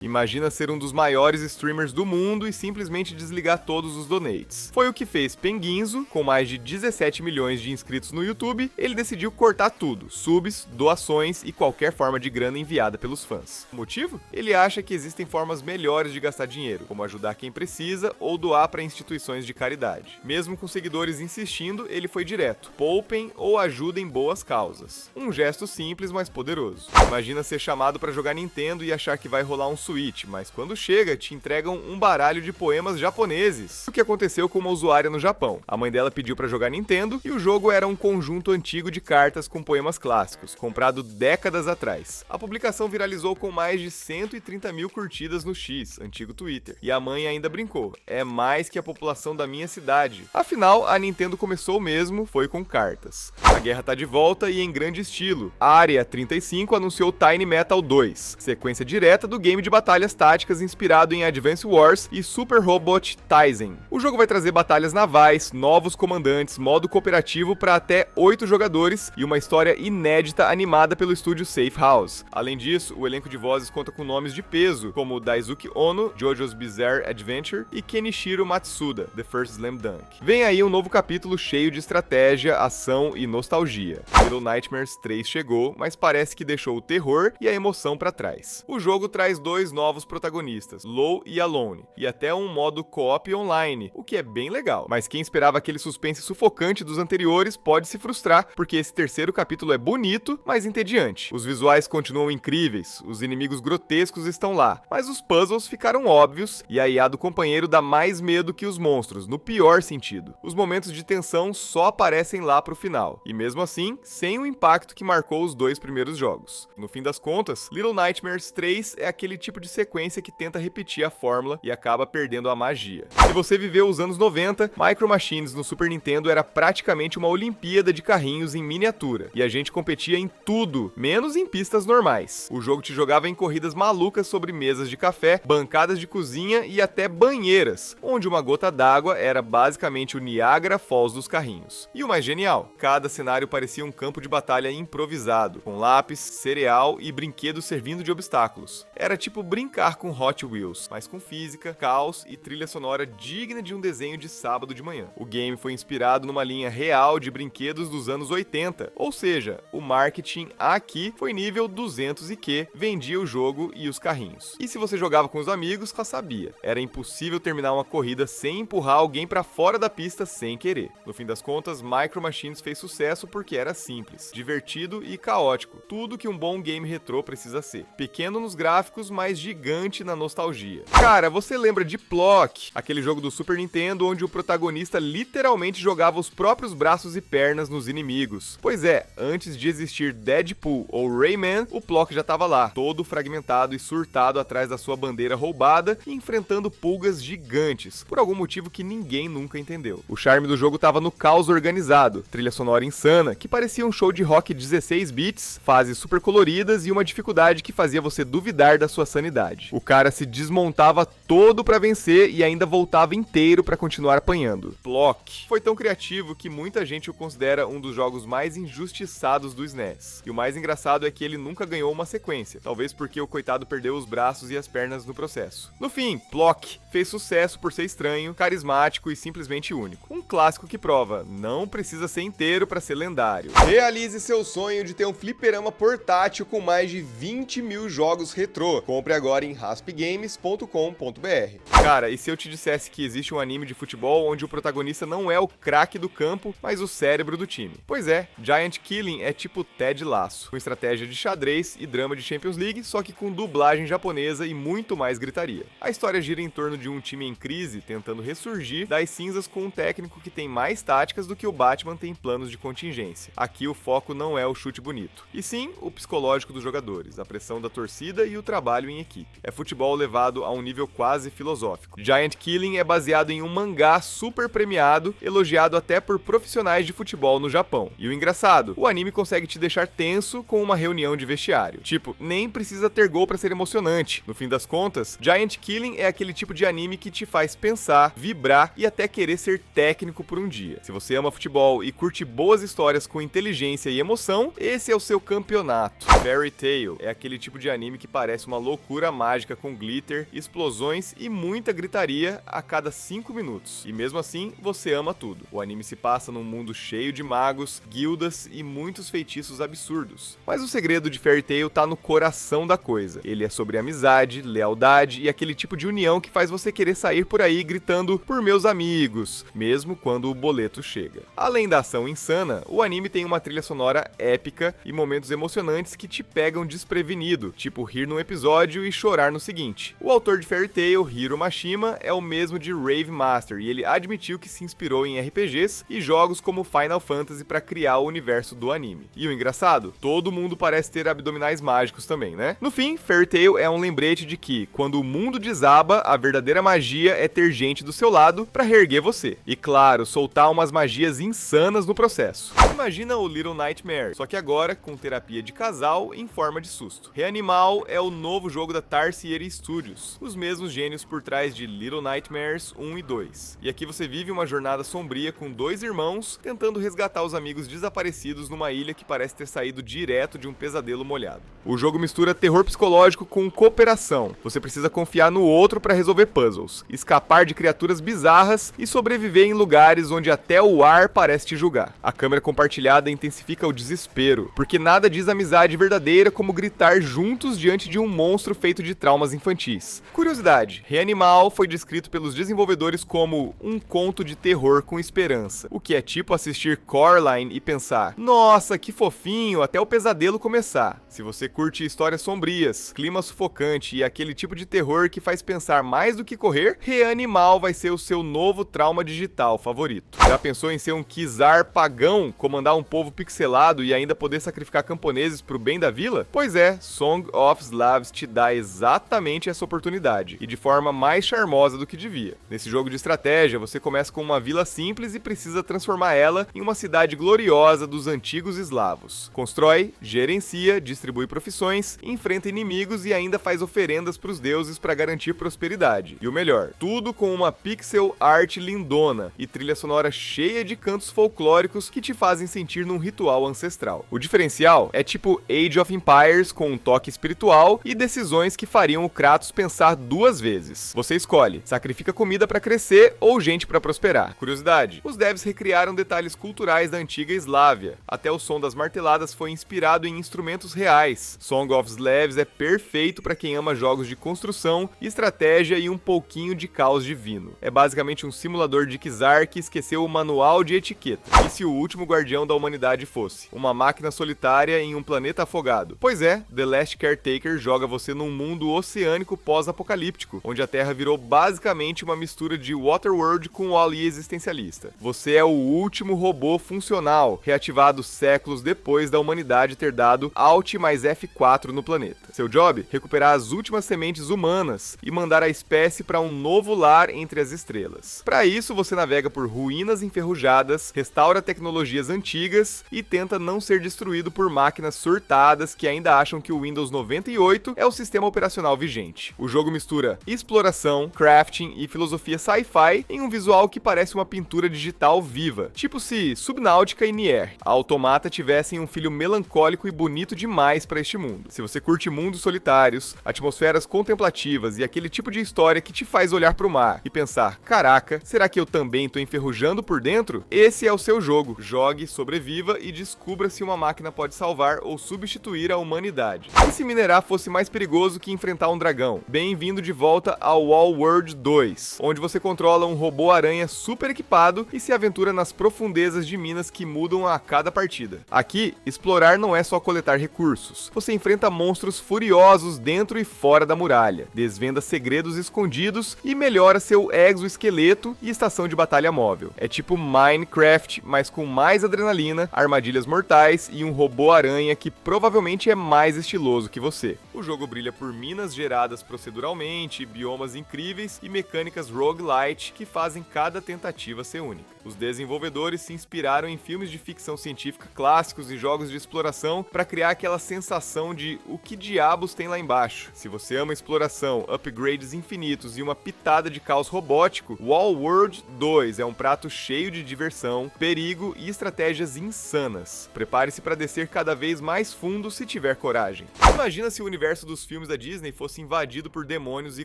Imagina ser um dos maiores streamers do mundo e simplesmente desligar todos os donates. Foi o que fez Penguinzo, com mais de 17 milhões de inscritos no YouTube. Ele decidiu cortar tudo: subs, doações e qualquer forma de grana enviada pelos fãs. O motivo? Ele acha que existem formas melhores de gastar dinheiro, como ajudar quem precisa ou doar para instituições de caridade. Mesmo com seguidores insistindo, ele foi direto: poupem ou ajudem boas causas. Um gesto simples, mas poderoso. Imagina ser chamado para jogar Nintendo e achar que vai rolar um Switch, mas quando chega, te entregam um baralho de poemas japoneses. O que aconteceu com uma usuária no Japão? A mãe dela pediu para jogar Nintendo e o jogo era um conjunto antigo de cartas com poemas clássicos, comprado décadas atrás. A publicação viralizou com mais de 130 mil curtidas no X, antigo Twitter. E a mãe ainda brincou: é mais que a população da minha cidade. Afinal, a Nintendo começou mesmo, foi com cartas. A guerra tá de volta e em grande estilo. A Área 35 anunciou Tiny Metal 2, sequência direta do game de batalhas táticas inspirado em Advance Wars e Super Robot Taisen. O jogo vai trazer batalhas navais, novos comandantes, modo cooperativo para até 8 jogadores e uma história inédita animada pelo estúdio Safe House. Além disso, o elenco de vozes conta com nomes de peso, como Daisuke Ono, JoJo's Bizarre Adventure e Kenichiro Matsuda, The First Slam Dunk. Vem aí um novo capítulo cheio de estratégia, ação e nostalgia. Little Nightmares 3 chegou, mas parece que deixou o terror e a emoção para trás. O jogo traz dois novos protagonistas, Low e Alone, e até um modo co-op online, o que é bem legal. Mas quem esperava aquele suspense sufocante dos anteriores pode se frustrar, porque esse terceiro capítulo é bonito, mas entediante. Os visuais continuam incríveis, os inimigos grotescos estão lá, mas os puzzles ficaram óbvios e a IA do companheiro dá mais medo que os monstros, no pior sentido. Os momentos de tensão só aparecem lá pro final, e mesmo assim, sem o impacto que marcou os dois primeiros jogos. No fim das contas, Little Nightmares 3 é aquele tipo de sequência que tenta repetir a fórmula e acaba perdendo a magia. Se você viveu os anos 90, Micro Machines no Super Nintendo era praticamente uma Olimpíada de carrinhos em miniatura, e a gente competia em tudo, menos em pistas normais. O jogo te jogava em corridas malucas sobre mesas de café, bancadas de cozinha e até banheiras, onde uma gota d'água era basicamente o Niagara Falls dos carrinhos. E o mais genial, cada cenário parecia um campo de batalha improvisado, com lápis, cereal e brinquedos servindo de obstáculos. Era tipo brincar com Hot Wheels, mas com física, caos e trilha sonora digna de um desenho de sábado de manhã. O game foi inspirado numa linha real de brinquedos dos anos 80, ou seja, o marketing aqui foi nível 200 e que vendia o jogo e os carrinhos. E se você jogava com os amigos, já sabia, era impossível terminar uma corrida sem empurrar alguém pra fora da pista sem querer. No fim das contas, Micro Machines fez sucesso porque era simples, divertido e caótico, tudo que um bom game retrô precisa ser. Pequeno nos gráficos, mas gigante na nostalgia. Cara, você lembra de Plock, aquele jogo do Super Nintendo onde o protagonista literalmente jogava os próprios braços e pernas nos inimigos? Pois é, antes de existir Deadpool ou Rayman, o Plock já estava lá, todo fragmentado e surtado atrás da sua bandeira roubada e enfrentando pulgas gigantes, por algum motivo que ninguém nunca entendeu. O charme do jogo estava no caos organizado, trilha sonora insana, que parecia um show de rock 16 bits, fases super coloridas e uma dificuldade que fazia você duvidar da sua sanidade. O cara se desmontava todo pra vencer e ainda voltava inteiro pra continuar apanhando. Plock foi tão criativo que muita gente o considera um dos jogos mais injustiçados do SNES. E o mais engraçado é que ele nunca ganhou uma sequência, talvez porque o coitado perdeu os braços e as pernas no processo. No fim, Plock fez sucesso por ser estranho, carismático e simplesmente único. Um clássico que prova, não precisa ser inteiro pra ser lendário. Realize seu sonho de ter um fliperama portátil com mais de 20 mil jogos retrô. Compre agora em raspgames.com.br. Cara, e se eu te dissesse que existe um anime de futebol onde o protagonista não é o craque do campo, mas o cérebro do time? Pois é, Giant Killing é tipo Ted Lasso, com estratégia de xadrez e drama de Champions League, só que com dublagem japonesa e muito mais gritaria. A história gira em torno de um time em crise tentando ressurgir das cinzas com um técnico que tem mais táticas do que o Batman tem planos de contingência. Aqui o foco não é o chute bonito, e sim o psicológico dos jogadores, a pressão da torcida e o trabalho em equipe. É futebol levado a um nível quase filosófico. Giant Killing é baseado em um mangá super premiado, elogiado até por profissionais de futebol no Japão. E o engraçado, o anime consegue te deixar tenso com uma reunião de vestiário. Tipo, nem precisa ter gol pra ser emocionante. No fim das contas, Giant Killing é aquele tipo de anime que te faz pensar, vibrar e até querer ser técnico por um dia. Se você ama futebol e curte boas histórias com inteligência e emoção, esse é o seu campeonato. Fairy Tail é aquele tipo de anime que parece uma loucura loucura mágica com glitter, explosões e muita gritaria a cada 5 minutos. E mesmo assim, você ama tudo. O anime se passa num mundo cheio de magos, guildas e muitos feitiços absurdos. Mas o segredo de Fairy Tail tá no coração da coisa. Ele é sobre amizade, lealdade e aquele tipo de união que faz você querer sair por aí gritando "por meus amigos", mesmo quando o boleto chega. Além da ação insana, o anime tem uma trilha sonora épica e momentos emocionantes que te pegam desprevenido, tipo rir num episódio e chorar no seguinte. O autor de Fairy Tail, Hiro Mashima, é o mesmo de Rave Master e ele admitiu que se inspirou em RPGs e jogos como Final Fantasy para criar o universo do anime. E o engraçado, todo mundo parece ter abdominais mágicos também, né? No fim, Fairy Tail é um lembrete de que, quando o mundo desaba, a verdadeira magia é ter gente do seu lado para reerguer você. E claro, soltar umas magias insanas no processo. Imagina o Little Nightmares, só que agora com terapia de casal em forma de susto. Reanimal é o novo jogo da Tarsier Studios, os mesmos gênios por trás de Little Nightmares 1 e 2. E aqui você vive uma jornada sombria com dois irmãos tentando resgatar os amigos desaparecidos numa ilha que parece ter saído direto de um pesadelo molhado. O jogo mistura terror psicológico com cooperação. Você precisa confiar no outro para resolver puzzles, escapar de criaturas bizarras e sobreviver em lugares onde até o ar parece te julgar. A câmera compartilhada intensifica o desespero, porque nada diz amizade verdadeira como gritar juntos diante de um monstro feito de traumas infantis. Curiosidade, Reanimal foi descrito pelos desenvolvedores como um conto de terror com esperança, o que é tipo assistir Coraline e pensar, nossa, que fofinho, até o pesadelo começar. Se você curte histórias sombrias, clima sufocante e aquele tipo de terror que faz pensar mais do que correr, Reanimal vai ser o seu novo trauma digital favorito. Já pensou em ser um Kizar pagão, comandar um povo pixelado e ainda poder sacrificar camponeses pro bem da vila? Pois é, Song of Slavs te dá exatamente essa oportunidade, e de forma mais charmosa do que devia. Nesse jogo de estratégia, você começa com uma vila simples e precisa transformar ela em uma cidade gloriosa dos antigos eslavos. Constrói, gerencia, distribui profissões, enfrenta inimigos e ainda faz oferendas pros deuses para garantir prosperidade. E o melhor, tudo com uma pixel art lindona e trilha sonora cheia de cantos folclóricos que te fazem sentir num ritual ancestral. O diferencial é tipo Age of Empires com um toque espiritual e decisões que fariam o Kratos pensar duas vezes. Você escolhe, sacrifica comida para crescer ou gente para prosperar. Curiosidade, os devs recriaram detalhes culturais da antiga Eslávia. Até o som das marteladas foi inspirado em instrumentos reais. Song of Slavs é perfeito para quem ama jogos de construção, estratégia e um pouquinho de caos divino. É basicamente um simulador de Kizar que esqueceu o manual de etiqueta. E se o último guardião da humanidade fosse uma máquina solitária em um planeta afogado? Pois é, The Last Caretaker joga você num mundo oceânico pós-apocalíptico, onde a Terra virou basicamente uma mistura de Waterworld com o Wall-E existencialista. Você é o último robô funcional, reativado séculos depois da humanidade ter dado Alt mais F4 no planeta. Seu job? Recuperar as últimas sementes humanas e mandar a espécie para um novo lar entre as estrelas. Para isso, você navega por ruínas enferrujadas, restaura tecnologias antigas e tenta não ser destruído por máquinas surtadas que ainda acham que o Windows 98 é o sistema operacional vigente. O jogo mistura exploração, crafting e filosofia sci-fi em um visual que parece uma pintura digital viva, tipo se Subnautica e Nier, a Automata tivessem um filho melancólico e bonito demais para este mundo. Se você curte mundos solitários, atmosferas contemplativas e aquele tipo de história que te faz olhar para o mar e pensar, caraca, será que eu também tô enferrujando por dentro? Esse é o seu jogo. Jogue, sobreviva e descubra se uma máquina pode salvar ou substituir a humanidade. E se minerar fosse mais perigoso que enfrentar um dragão? Bem-vindo de volta ao Wall World 2, onde você controla um robô-aranha super equipado e se aventura nas profundezas de minas que mudam a cada partida. Aqui, explorar não é só coletar recursos. Você enfrenta monstros furiosos dentro e fora da muralha, desvenda segredos escondidos e melhora seu exoesqueleto e estação de batalha móvel. É tipo Minecraft, mas com mais adrenalina, armadilhas mortais e um robô-aranha que provavelmente é mais estiloso que você. O jogo brilha por minas geradas proceduralmente, biomas incríveis e mecânicas roguelite que fazem cada tentativa ser única. Os desenvolvedores se inspiraram em filmes de ficção científica clássicos e jogos de exploração para criar aquela sensação de o que diabos tem lá embaixo. Se você ama exploração, upgrades infinitos e uma pitada de caos robótico, Wall World 2 é um prato cheio de diversão, perigo e estratégias insanas. Prepare-se para descer cada vez mais fundo se tiver coragem. Imagina se o universo dos filmes da Disney fosse invadido por demônios e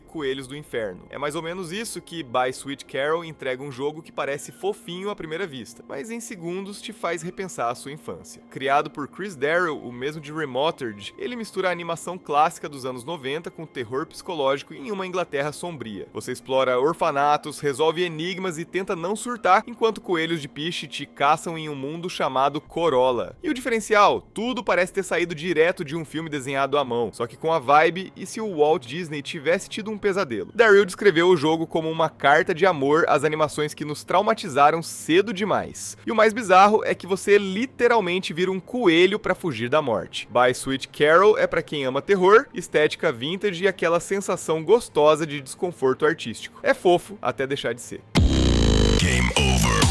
coelhos do inferno. É mais ou menos isso que By Sweet Carol entrega um jogo que parece fofinho à primeira vista, mas em segundos te faz repensar a sua infância. Criado por Chris Darrell, o mesmo de Remothered, ele mistura a animação clássica dos anos 90 com terror psicológico em uma Inglaterra sombria. Você explora orfanatos, resolve enigmas e tenta não surtar, enquanto coelhos de piche te caçam em um mundo chamado Corolla. E o diferencial? Tudo parece ter saído direto de um filme desenhado à mão, só que com a vibe e se o Walt Disney tivesse tido um pesadelo. Darrell descreveu o jogo como uma carta de amor às animações que nos traumatizaram cedo demais. E o mais bizarro é que você literalmente vira um coelho pra fugir da morte. By Sweet Carol é pra quem ama terror, estética vintage e aquela sensação gostosa de desconforto artístico. É fofo até deixar de ser. Game over.